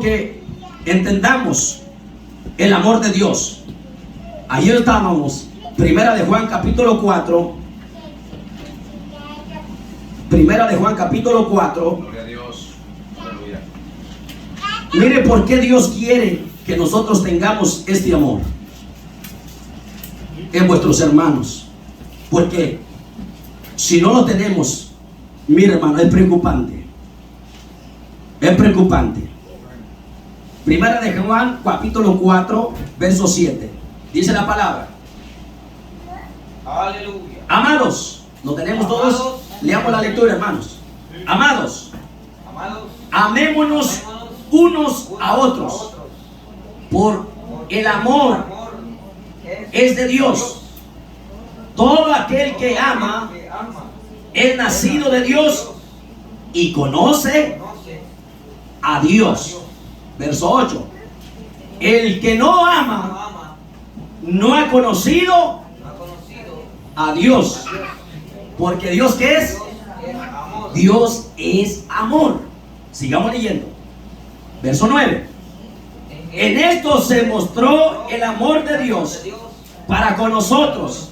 que entendamos el amor de Dios. Ayer estábamos, Primera de Juan capítulo 4. Primera de Juan capítulo 4. Gloria a Dios. Aleluya. Mire por qué Dios quiere que nosotros tengamos este amor en vuestros hermanos. Porque si no lo tenemos, mire hermano, es preocupante. Es preocupante. Primera de Juan capítulo 4 verso 7. Dice la palabra. Aleluya. Amados, ¿lo tenemos todos? Leamos la lectura, hermanos. Amados, Amados, amémonos unos a otros, por el amor es de Dios. Todo aquel que ama es nacido de Dios y conoce a Dios. Verso 8. El que no ama no ha conocido a Dios. Porque Dios, ¿qué es? Dios es amor. Sigamos leyendo. Verso 9. En esto se mostró el amor de Dios para con nosotros,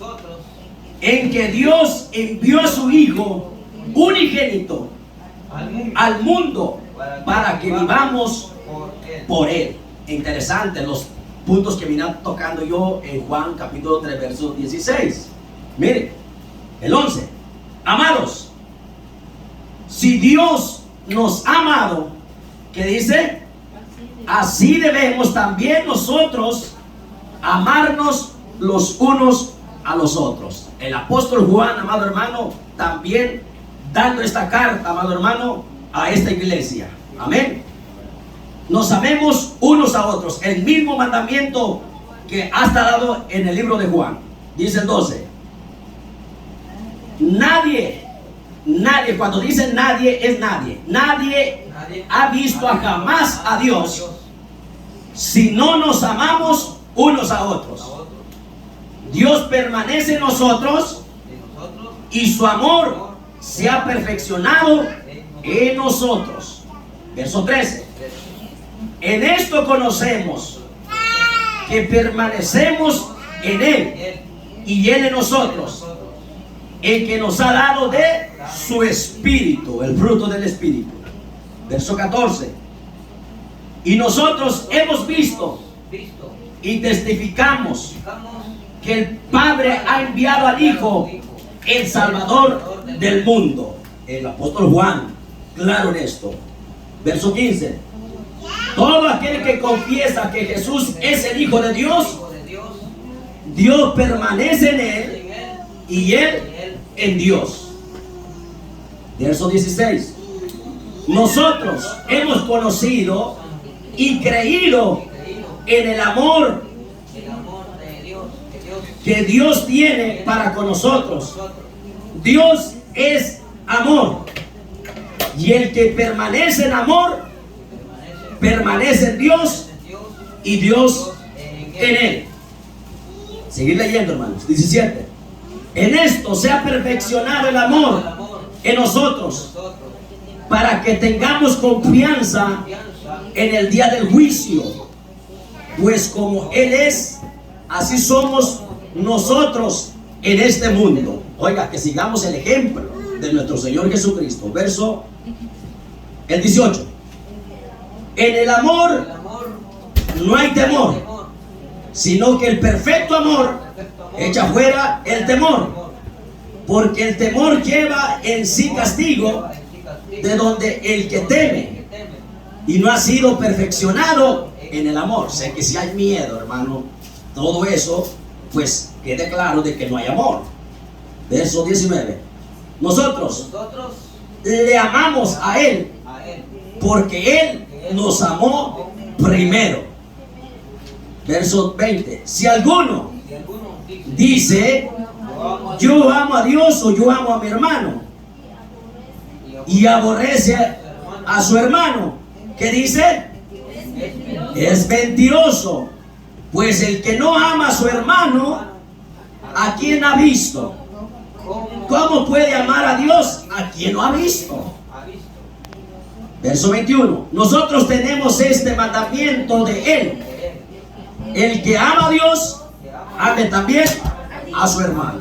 en que Dios envió a su Hijo unigénito al mundo para que vivamos por Él. Interesante los puntos que vine tocando yo en Juan capítulo 3 verso 16. Mire, el 11. Amados, si Dios nos ha amado, ¿qué dice? Así debemos también nosotros amarnos los unos a los otros. El apóstol Juan, amado hermano, también dando esta carta, amado hermano, a esta iglesia. Amén. Nos amemos unos a otros. El mismo mandamiento que ha dado en el libro de Juan. Dice el 12. Nadie, cuando dice nadie, es nadie. Nadie ha visto jamás a Dios si no nos amamos unos a otros. Dios permanece en nosotros y su amor se ha perfeccionado en nosotros. Verso 13. En esto conocemos que permanecemos en Él y Él en nosotros, el que nos ha dado de su Espíritu, el fruto del Espíritu. Verso 14. Y nosotros hemos visto y testificamos que el Padre ha enviado al Hijo, el Salvador del mundo. El apóstol Juan, claro en esto. Verso 15. Todo aquel que confiesa que Jesús es el Hijo de Dios, Dios permanece en Él y Él en Dios. Verso 16. Nosotros hemos conocido y creído en el amor que Dios tiene para con nosotros. Dios es amor, y el que permanece en amor permanece en Dios y Dios en él. Seguir leyendo, hermanos. 17. En esto se ha perfeccionado el amor en nosotros, para que tengamos confianza en el día del juicio. Pues como Él es, así somos nosotros en este mundo. Oiga, que sigamos el ejemplo de nuestro Señor Jesucristo. Verso el 18. En el amor no hay temor, sino que el perfecto amor echa fuera el temor, porque el temor lleva en sí castigo, de donde el que teme y no ha sido perfeccionado en el amor. Sé que si hay miedo, hermano, todo eso, pues quede claro de que no hay amor. Verso 19. Nosotros le amamos a Él porque Él nos amó primero. Verso 20. Si alguno dice yo amo a Dios o yo amo a mi hermano, y aborrece a su hermano, ¿qué dice? Es mentiroso. Pues el que no ama a su hermano, ¿a quién ha visto? ¿Cómo puede amar a Dios a quien no ha visto? Verso 21. Nosotros tenemos este mandamiento de Él: el que ama a Dios, ame también a su hermano.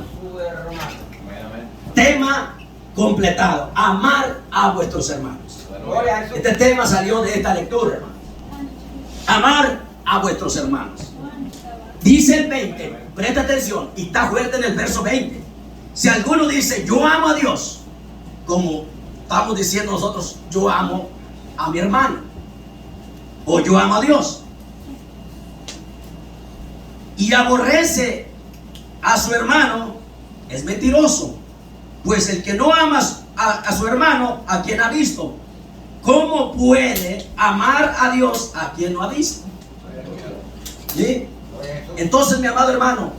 Tema completado: amar a vuestros hermanos. Este tema salió de esta lectura, hermano. Amar a vuestros hermanos. Dice el 20, presta atención, y está fuerte en el verso 20. Si alguno dice yo amo a Dios, como estamos diciendo nosotros, yo amo a mi hermano, o yo amo a Dios, y aborrece a su hermano, es mentiroso. Pues el que no ama a su hermano, a quien ha visto, ¿cómo puede amar a Dios a quien no ha visto? ¿Sí? Entonces, mi amado hermano,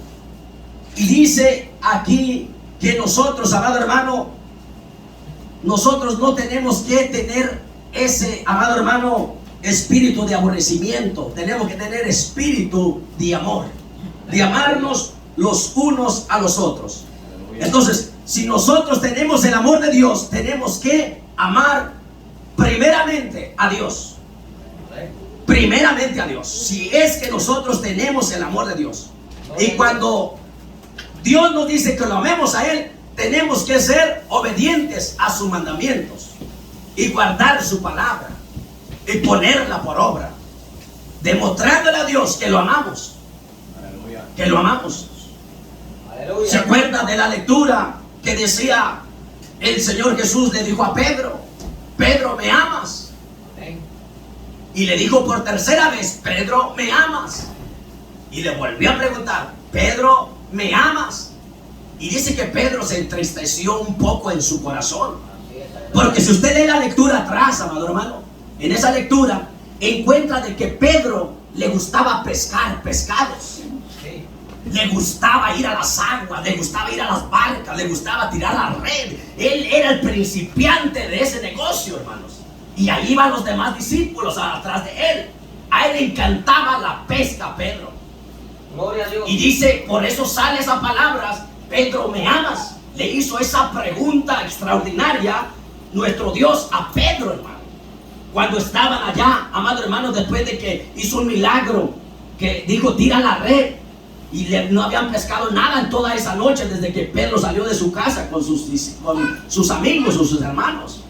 y dice aquí que nosotros, amado hermano, nosotros no tenemos que tener ese, amado hermano, espíritu de aborrecimiento. Tenemos que tener espíritu de amor, de amarnos los unos a los otros. Entonces, si nosotros tenemos el amor de Dios, tenemos que amar primeramente a Dios. Primeramente a Dios. Si es que nosotros tenemos el amor de Dios. Y cuando Dios nos dice que lo amemos a Él, tenemos que ser obedientes a sus mandamientos y guardar su palabra y ponerla por obra, demostrándole a Dios que lo amamos. Que lo amamos. ¿Se acuerda de la lectura que decía el Señor Jesús? Le dijo a Pedro: Pedro, ¿me amas? Y le dijo por tercera vez: Pedro, ¿me amas? Y le volvió a preguntar: Pedro, ¿me amas? Y dice que Pedro se entristeció un poco en su corazón, porque si usted lee la lectura atrás, amado hermano, en esa lectura encuentra de que Pedro le gustaba pescar pescados, le gustaba ir a las aguas, le gustaba ir a las barcas, le gustaba tirar la red. Él era el principiante de ese negocio, hermanos. Y ahí iban los demás discípulos atrás de él. A él le encantaba la pesca, Pedro. Gloria a Dios. Y dice, por eso sale esas palabras: Pedro, ¿me amas? Le hizo esa pregunta extraordinaria nuestro Dios a Pedro, hermano. Cuando estaban allá, amado hermano, después de que hizo un milagro, que dijo: tira la red. Y no habían pescado nada en toda esa noche, desde que Pedro salió de su casa con sus amigos o sus hermanos.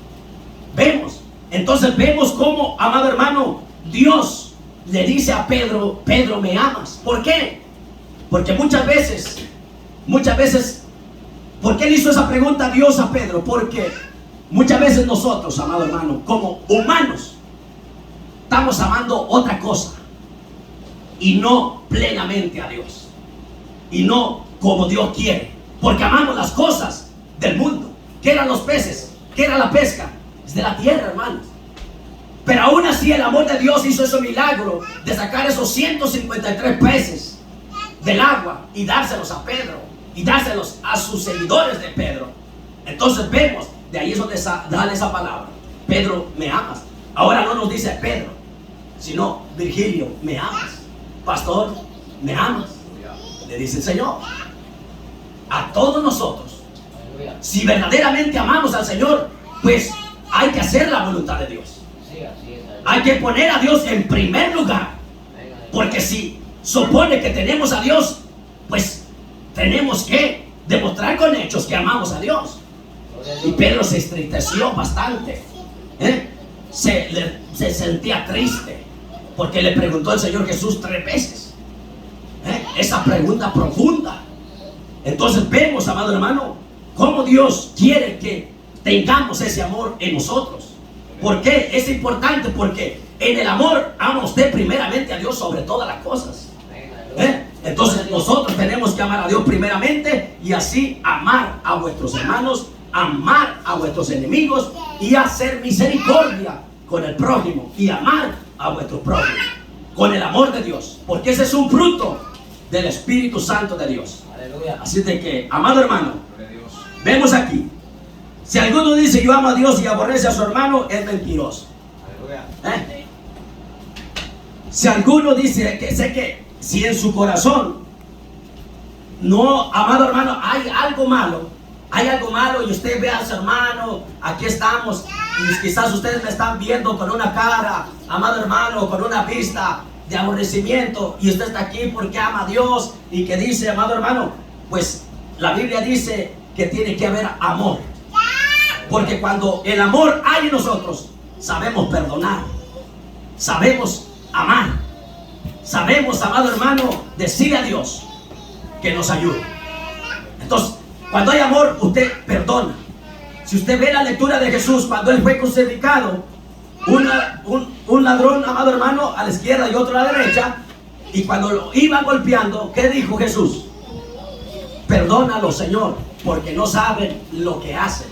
Entonces vemos cómo, amado hermano, Dios le dice a Pedro: Pedro, ¿me amas? ¿Por qué? Porque muchas veces, ¿por qué le hizo esa pregunta a Dios a Pedro? Porque muchas veces nosotros, amado hermano, como humanos, estamos amando otra cosa y no plenamente a Dios. Y no como Dios quiere, porque amamos las cosas del mundo. ¿Qué eran los peces? ¿Qué era la pesca? Es de la tierra, hermanos. Pero aún así el amor de Dios hizo ese milagro de sacar esos 153 peces del agua y dárselos a Pedro y dárselos a sus seguidores de Pedro. Entonces vemos, de ahí es donde sale esa palabra: Pedro, ¿me amas? Ahora no nos dice Pedro, sino Virgilio, ¿me amas? Pastor, ¿me amas? Le dice el Señor a todos nosotros. Si verdaderamente amamos al Señor, pues hay que hacer la voluntad de Dios. Hay que poner a Dios en primer lugar, porque si supone que tenemos a Dios, pues tenemos que demostrar con hechos que amamos a Dios. Y Pedro se entristeció bastante, se sentía triste, porque le preguntó el Señor Jesús 3 veces esa pregunta profunda. Entonces vemos, amado hermano, cómo Dios quiere que tengamos ese amor en nosotros. ¿Por qué? Es importante, porque en el amor ama usted primeramente a Dios sobre todas las cosas. Entonces nosotros tenemos que amar a Dios primeramente, y así amar a vuestros hermanos, amar a vuestros enemigos, y hacer misericordia con el prójimo, y amar a vuestro prójimo con el amor de Dios, porque ese es un fruto del Espíritu Santo de Dios. Aleluya. Así de que, amado hermano, vemos aquí: si alguno dice yo amo a Dios y aborrece a su hermano, es mentiroso. Si alguno dice que sé que si en su corazón no, amado hermano, hay algo malo y usted ve a su hermano, aquí estamos, Y quizás ustedes me están viendo con una cara, amado hermano, con una vista de aborrecimiento, y usted está aquí porque ama a Dios y que dice, amado hermano, pues la Biblia dice que tiene que haber amor, porque cuando el amor hay en nosotros, sabemos perdonar, sabemos amar, sabemos, amado hermano, decirle a Dios que nos ayude. Entonces, cuando hay amor, usted perdona. Si usted ve la lectura de Jesús cuando Él fue crucificado, un ladrón, amado hermano, a la izquierda y otro a la derecha, y cuando lo iban golpeando, ¿qué dijo Jesús? Perdónalo, Señor, porque no saben lo que hacen.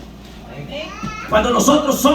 Cuando nosotros somos